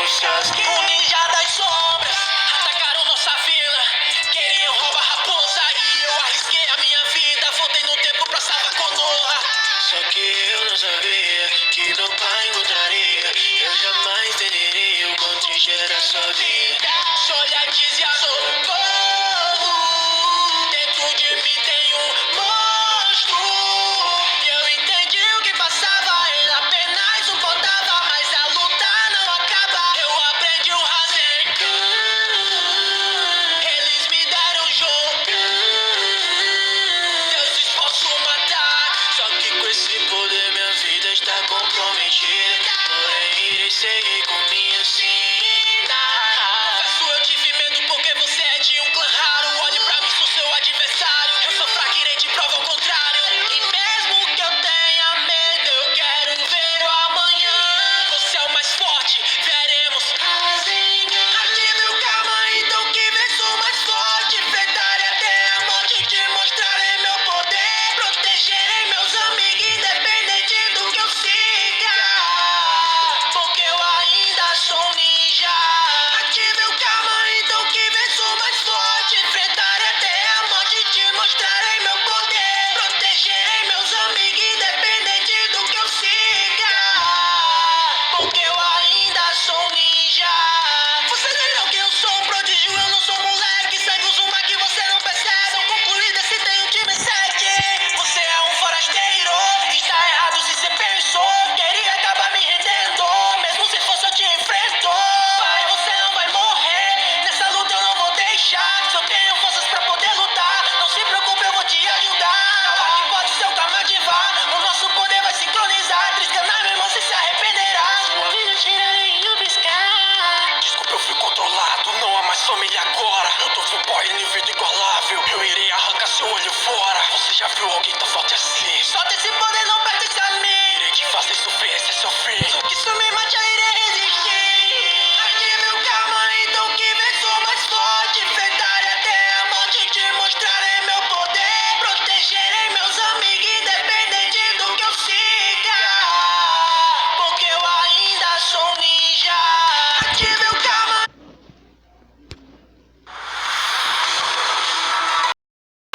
forças. O ninja das sombras atacaram nossa vila. Queriam roubar a raposa e eu arrisquei a minha vida. Voltei no tempo pra salvar Konoha. Só que eu não sabia que meu pai encontraria. Eu jamais entenderia o quão triste era sua vida. Olha, dizia socorro. Dentro de mim tem um monstro. E eu entendi o que passava. Ele apenas suportava, mas a luta não acaba. Eu aprendi o Rasengan. Eles me deram Jogan. Deuses posso matar. Só que com esse poder minha vida está comprometida. Porém irei seguir com minha sina. Confesso, eu tive medo porque você é de um clã raro. Olhe pra mim, sou seu adversário. Eu sou fraco, irei te provar o contrário. E mesmo que eu tenha medo, eu quero ver o amanhã. Você é o mais forte, veremos. Ative o karma, então que vem sou mais forte. Enfrentarei até a morte, te mostrarei meu poder. Protegerei meus amigos, independente do que eu siga. Porque eu ainda sou um ninja. Ative o karma, então que vem sou mais forte. Enfrentarei até a morte, te mostrarei meu poder. Protegerei meus amigos, independente do que eu siga. Porque eu ainda sou um ninja. Vocês viram que eu sou um prodígio, eu não sou moleque. Segue o Zuma que você não percebe. São concluídas se tem um time 7. Você é um forasteiro, está errado se você pensou. Queria acabar me rendendo, mesmo se fosse eu te enfrento. Pai, você não vai morrer, nessa luta eu não vou deixar. Se eu tenho forças pra poder lutar, não se preocupe, eu vou te ajudar. Aqui pode ser o karma de vá, o nosso poder vai sincronizar. Triscana, meu irmão, você se arrependerá. Sua vida tirarei em um piscar. Desculpa, eu fui controlado, não há mais família agora. Eu tô full boy, nível igualável, eu irei arrancar seu olho fora. Você já viu alguém